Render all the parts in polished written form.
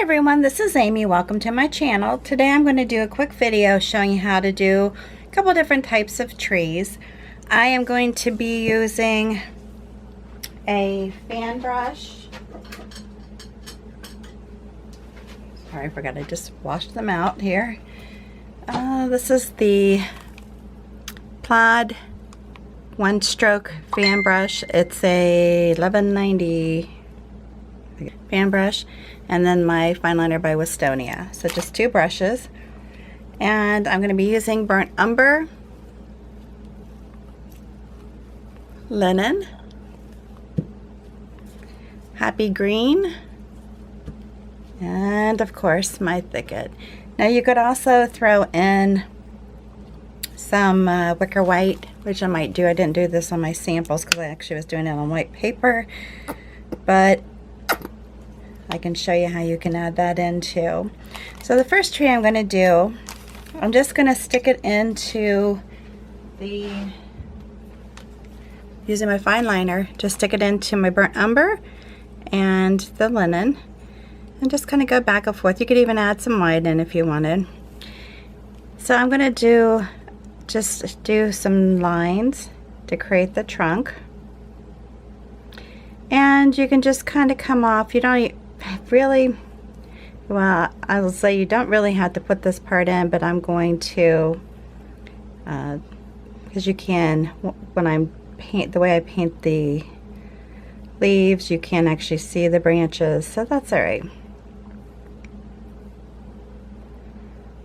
everyone, this is Amy. Welcome to my channel. Today I'm going to do a quick video showing you how to do a couple different types of trees. I am going to be using a fan brush. Sorry, I forgot I just washed them out here. This is the Plaid one stroke fan brush. It's a 1190 fan brush, and then my fine liner by Wistonia. So just two brushes, and I'm going to be using burnt umber, linen, happy green, and of course my thicket. Now you could also throw in some wicker white, which I might do. I didn't do this on my samples because I actually was doing it on white paper, but I can show you how you can add that in too. So the first tree I'm going to do, I'm just going to stick it into the, using my fine liner, just stick it into my burnt umber and the linen, and just kind of go back and forth. You could even add some white in if you wanted. So I'm going to just do some lines to create the trunk, and you can just kind of come off. You don't really, well, I will say you don't really have to put this part in, but I'm going to, because you can, when I'm the way I paint the leaves, you can actually see the branches, so that's all right.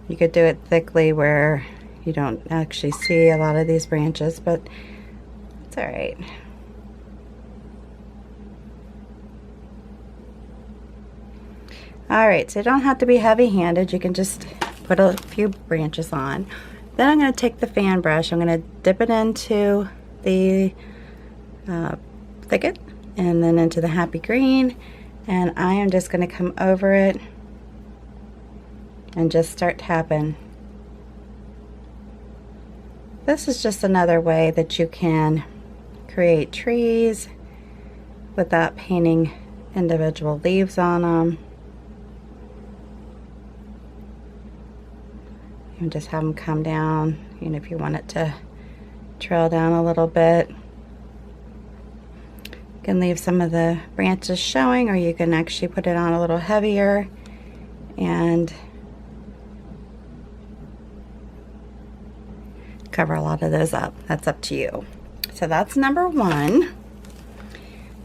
You could do it thickly where you don't actually see a lot of these branches, but it's all right. Alright, so you don't have to be heavy-handed. You can just put a few branches on. Then I'm going to take the fan brush. I'm going to dip it into the thicket and then into the happy green, and I am just going to come over it and just start tapping. This is just another way that you can create trees without painting individual leaves on them. And just have them come down, and if you want it to trail down a little bit, you can leave some of the branches showing, or you can actually put it on a little heavier and cover a lot of those up. That's up to you. So that's number one.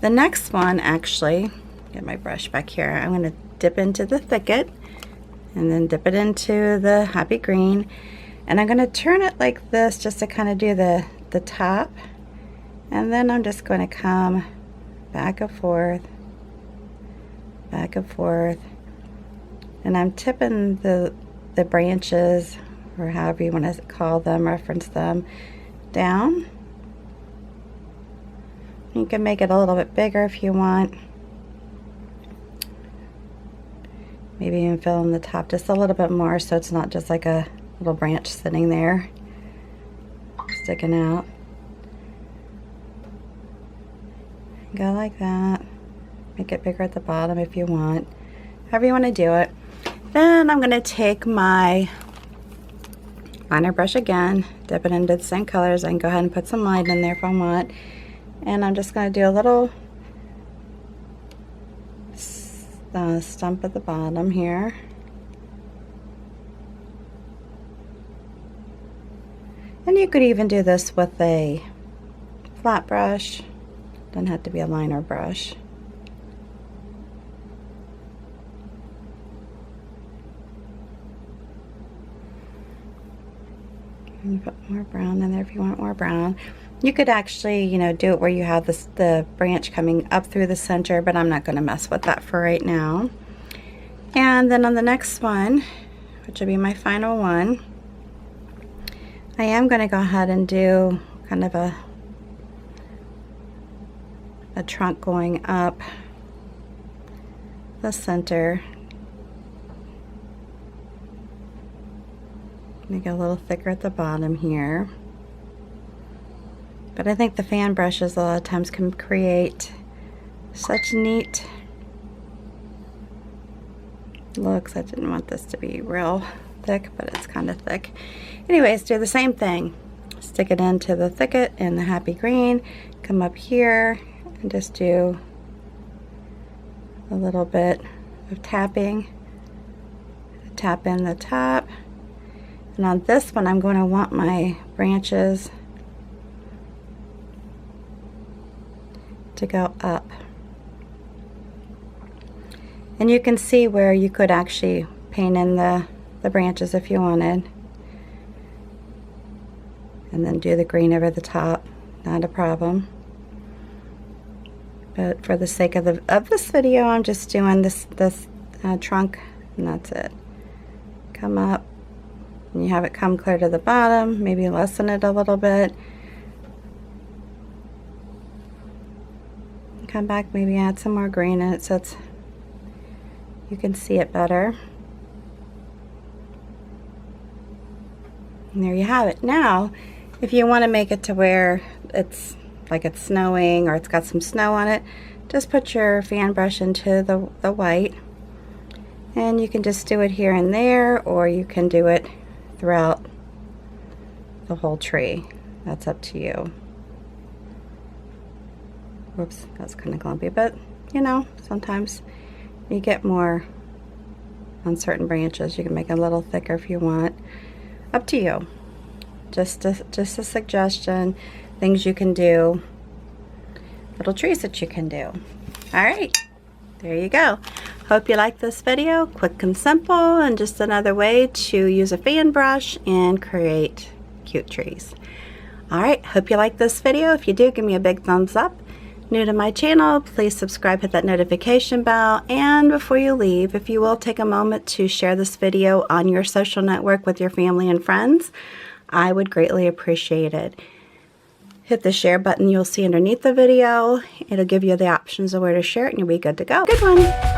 The next one, actually, get my brush back here, I'm going to dip into the thicket and then dip it into the happy green, and I'm going to turn it like this just to kind of do the top, and then I'm just going to come back and forth, and I'm tipping the branches, or however you want to call them, reference them, down. You can make it a little bit bigger if you want. Maybe even fill in the top just a little bit more so it's not just like a little branch sitting there sticking out. Go like that. Make it bigger at the bottom if you want. However you want to do it. Then I'm going to take my liner brush again, dip it into the same colors. I can go ahead and put some light in there if I want. And I'm just going to do a little stump at the bottom here. And you could even do this with a flat brush. Doesn't have to be a liner brush. And you put more brown in there if you want more brown. You could actually, you know, do it where you have the branch coming up through the center, but I'm not going to mess with that for right now. And then on the next one, which will be my final one, I am going to go ahead and do kind of a trunk going up the center. Make it a little thicker at the bottom here. But I think the fan brushes a lot of times can create such neat looks. I didn't want this to be real thick, but it's kind of thick. Anyways, do the same thing. Stick it into the thicket in the happy green. Come up here and just do a little bit of tapping. Tap in the top. And on this one, I'm going to want my branches to go up. And you can see where you could actually paint in the branches if you wanted. And then do the green over the top, not a problem. But for the sake of this video, I'm just doing this trunk, and that's it. Come up, and you have it come clear to the bottom, maybe lessen it a little bit. Come back, maybe add some more green in it so you can see it better. And there you have it. Now, if you want to make it to where it's like it's snowing or it's got some snow on it, just put your fan brush into the white, and you can just do it here and there, or you can do it throughout the whole tree. That's up to you. Whoops, that's kind of clumpy, but you know, sometimes you get more on certain branches. You can make it a little thicker if you want. Up to you. Just a suggestion, things you can do, little trees that you can do. All right, there you go. Hope you like this video. Quick and simple, and just another way to use a fan brush and create cute trees. All right, hope you like this video. If you do, give me a big thumbs up. New to my channel, please subscribe, hit that notification bell, and before you leave, if you will take a moment to share this video on your social network with your family and friends, I would greatly appreciate it. Hit the share button you'll see underneath the video. It'll give you the options of where to share it, and you'll be good to go. Good one.